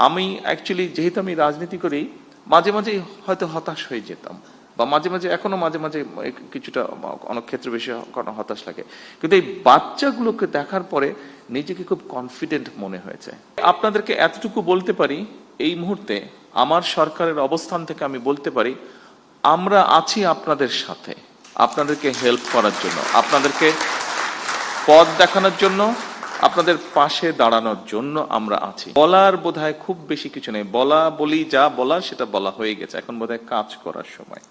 আমি অ্যাকচুয়ালি যেহেতু আমি রাজনীতি করি, মাঝে মাঝে হয়তো হতাশ হয়ে যেতাম, বা মাঝে মাঝে এখনো মাঝে মাঝে কিছুটা অনেক ক্ষেত্রে বেশি হতাশ লাগে। কিন্তু এই বাচ্চাগুলোকে দেখার পরে নিজেকে খুব কনফিডেন্ট মনে হয়েছে। আপনাদেরকে এতটুকু বলতে পারি, এই মুহূর্তে আমার সরকারের অবস্থান থেকে আমি বলতে পারি, আমরা আছি আপনাদের সাথে, আপনাদেরকে হেল্প করার জন্য, আপনাদেরকে পথ দেখানোর জন্য, আপনাদের পাশে দাঁড়ানোর জন্য আমরা আছি। বলার বোধহয় খুব বেশি কিছু নেই, বলি যা বলার সেটা বলা হয়ে গেছে, এখন বোধহয় কাজ করার সময়।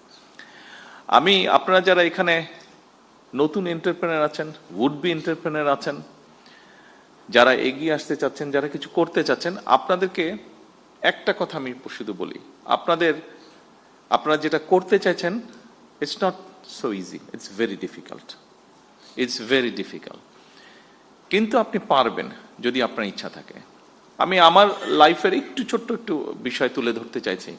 আপনারা যারা এখানে নতুন এন্টারপ্রেনার আছেন, উড বি এন্টারপ্রেনার আছেন, যারা এগিয়ে আসতে চাচ্ছেন, যারা কিছু করতে চাচ্ছেন, আপনাদেরকে একটা কথা আমি শুধু বলি, আপনারা যেটা করতে চাইছেন, it's not so easy, it's very difficult, কিন্তু আপনি পারবেন যদি আপনার ইচ্ছা থাকে। আমি আমার লাইফের ছোট্ট একটু বিষয় তুলে ধরতে চাইছি।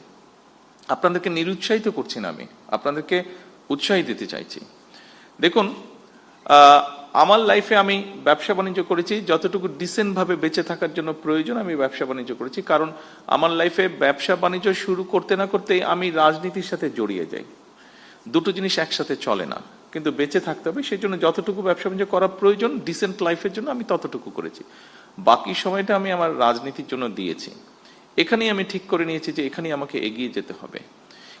আপনাদেরকে নিরুৎসাহিত করছি না, আমি আপনাদেরকে উৎসাহ দিতে চাইছি। দেখুন, আমার লাইফে আমি ব্যবসা বাণিজ্য করেছি, যতটুকু ডিসেন্ট ভাবে বেঁচে থাকার জন্য প্রয়োজন আমি ব্যবসা বাণিজ্য করেছি। কারণ আমার লাইফে ব্যবসা বাণিজ্য শুরু করতে না করতেই আমি রাজনীতির সাথে জড়িয়ে যাই। দুটো জিনিস একসাথে চলে না, কিন্তু বেঁচে থাকতে হবে, সেই জন্য যতটুকু ব্যবসা বাণিজ্য করা প্রয়োজন ডিসেন্ট লাইফের জন্য আমি ততটুকু করেছি। বাকি সময়টা আমি আমার রাজনীতির জন্য দিয়েছি। এখানেই আমি ঠিক করে নিয়েছি যে এখানেই আমাকে এগিয়ে যেতে হবে।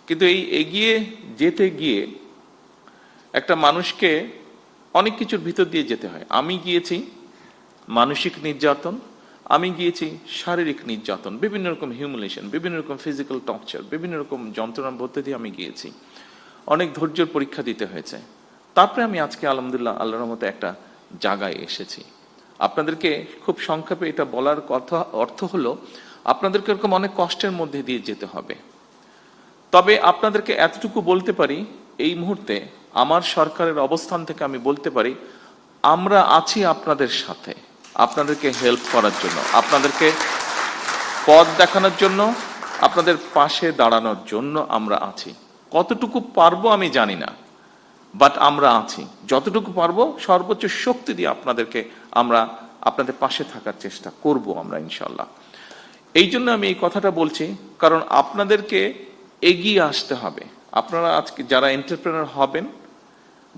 কিন্তু এই এগিয়ে যেতে গিয়ে একটা মানুষকে অনেক কিছুর ভিতর দিয়ে যেতে হয়। আমি গিয়েছি মানসিক নির্যাতন, আমি গিয়েছি শারীরিক নির্যাতন, বিভিন্ন রকম হিউমিলিয়েশন, বিভিন্ন রকম ফিজিক্যাল টর্চার, বিভিন্ন রকম যন্ত্রণার মধ্যে দিয়ে আমি গিয়েছি। অনেক ধৈর্যের পরীক্ষা দিতে হয়েছে। তারপরে আমি আজকে আলহামদুলিল্লাহ আল্লাহর রহমতে একটা জায়গায় এসেছি। আপনাদেরকে খুব সংক্ষেপে এটা বলার কথা অর্থ হলো, আপনাদেরকে এরকম অনেক কষ্টের মধ্যে দিয়ে যেতে হবে। তবে আপনাদেরকে এতটুকু বলতে পারি, এই মুহূর্তে আমার সরকারের অবস্থান থেকে আমি বলতে পারি, আমরা আছি আপনাদের সাথে, আপনাদেরকে হেল্প করার জন্য, আপনাদেরকে পথ দেখানোর জন্য, আপনাদের পাশে দাঁড়ানোর জন্য আমরা আছি। কতটুকু পারবো আমি জানি না, বাট আমরা আছি। যতটুকু পারবো সর্বোচ্চ শক্তি দিয়ে আপনাদের পাশে থাকার চেষ্টা করব আমরা ইনশাল্লাহ। এই জন্য আমি এই কথাটা বলছি, কারণ আপনাদেরকে এগিয়ে আসতে হবে। আপনারা আজকে যারা এন্টারপ্রেনার হবেন,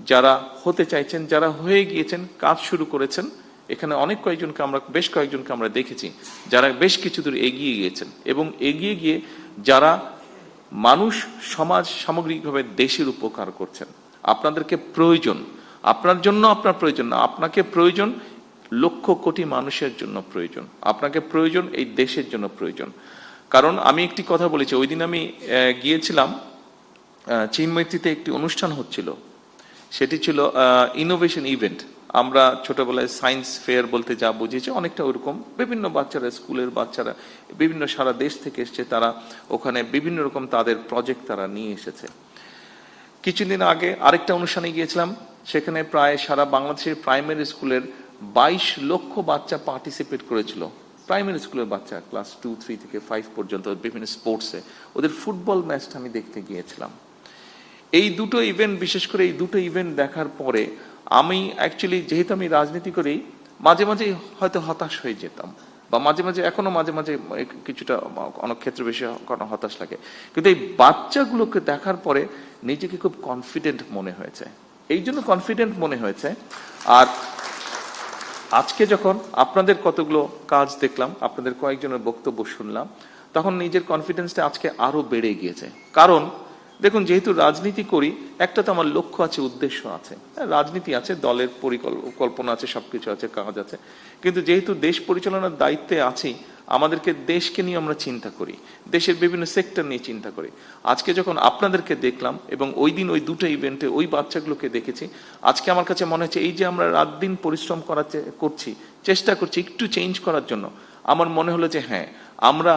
যারা হতে চাইছেন, যারা হয়ে গিয়েছেন, কাজ শুরু করেছেন, এখানে বেশ কয়েকজনকে আমরা দেখেছি যারা বেশ কিছু দূর এগিয়ে গিয়েছেন, এবং এগিয়ে গিয়ে যারা মানুষ, সমাজ, সামগ্রিকভাবে দেশের উপকার করছেন। আপনাদেরকে প্রয়োজন, আপনার জন্য আপনার প্রয়োজন না, আপনাকে প্রয়োজন লক্ষ কোটি মানুষের জন্য প্রয়োজন, আপনাকে প্রয়োজন এই দেশের জন্য প্রয়োজন। কারণ আমি একটি কথা বলেছি, ওই দিন আমি গিয়েছিলাম চিন্ময়ীতে, একটি অনুষ্ঠান হচ্ছিল, সেটি ছিল ইনোভেশন ইভেন্ট। আমরা ছোটবেলায় সায়েন্স ফেয়ার বলতে যা বুঝেছি, অনেকটা ওরকম। বিভিন্ন বাচ্চারা, স্কুলের বাচ্চারা, বিভিন্ন সারা দেশ থেকে এসছে, তারা ওখানে বিভিন্ন রকম তাদের প্রজেক্ট তারা নিয়ে এসেছে। কিছুদিন আগে আরেকটা অনুষ্ঠানে গিয়েছিলাম, সেখানে প্রায় সারা বাংলাদেশের প্রাইমারি স্কুলের 22 লক্ষ বাচ্চা পার্টিসিপেট করেছিল। প্রাইমারি স্কুলের বাচ্চা, ক্লাস 2, 3 থেকে 5 পর্যন্ত বিভিন্ন স্পোর্টসে। ওদের ফুটবল ম্যাচটা আমি দেখতে গিয়েছিলাম। এই দুটো ইভেন্ট, বিশেষ করে এই দুটো ইভেন্ট দেখার পরে আমি অ্যাকচুয়ালি যেহেতু আমি রাজনীতি করি, মাঝে মাঝে হয়তো হতাশ হয়ে যেতাম, বা মাঝে মাঝে এখনো মাঝে মাঝে কিছুটা অনেক ক্ষেত্রে বেশি হতাশ লাগে। কিন্তু এই বাচ্চাগুলোকে দেখার পরে নিজেকে খুব কনফিডেন্ট মনে হয়েছে। এই জন্য কনফিডেন্ট মনে হয়েছে। আর আজকে যখন আপনাদের কতগুলো কাজ দেখলাম, আপনাদের কয়েকজনের বক্তব্য শুনলাম, তখন নিজের কনফিডেন্সটা আজকে আরো বেড়ে গিয়েছে। কারণ দেখুন, যেহেতু রাজনীতি করি, একটা তো আমার লক্ষ্য আছে, উদ্দেশ্য আছে। রাজনীতি আছে, দলের পরিকল্পনা আছে, সবকিছু আছে, কাজ আছে। কিন্তু যেহেতু দেশ পরিচালনার দায়িত্বে আছি, আমাদেরকে দেশকে নিয়ে আমরা চিন্তা করি, দেশের বিভিন্ন সেক্টর নিয়ে চিন্তা করি। আজকে যখন আপনাদেরকে দেখলাম, এবং ওই দিন ওই দুটো ইভেন্টে ওই বাচ্চাগুলোকে দেখেছি, আজকে আমার কাছে মনে হচ্ছে এই যে আমরা রাত দিন পরিশ্রম করছি, চেষ্টা করছি একটু চেঞ্জ করার জন্য, আমার মনে হলো যে হ্যাঁ, আমরা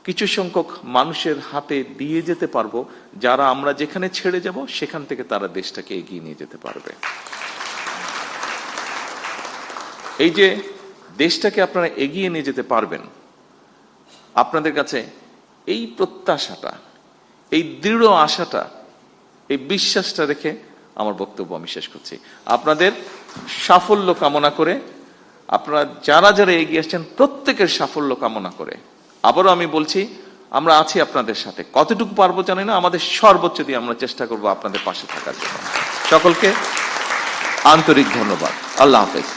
কিছু সংখ্যক মানুষের হাতে দিয়ে যেতে পারবো, যারা আমরা যেখানে ছেড়ে যাব সেখান থেকে তারা দেশটাকে এগিয়ে নিয়ে যেতে পারবে। এই যে দেশটাকে আপনারা এগিয়ে নিয়ে যেতে পারবেন, আপনাদের কাছে এই প্রত্যাশাটা, এই দৃঢ় আশাটা, এই বিশ্বাসটা রেখে আমার বক্তব্য আমি শেষ করছি। আপনাদের সাফল্য কামনা করে, আপনারা যারা যারা এগিয়ে আসছেন প্রত্যেকের সাফল্য কামনা করে আবারও আমি বলছি, আমরা আছি আপনাদের সাথে, কতটুকু পারবো জানি না, আমাদের সর্বোচ্চ দিয়ে আমরা চেষ্টা করব আপনাদের পাশে থাকার জন্য। সকলকে আন্তরিক ধন্যবাদ। আল্লাহ হাফেজ।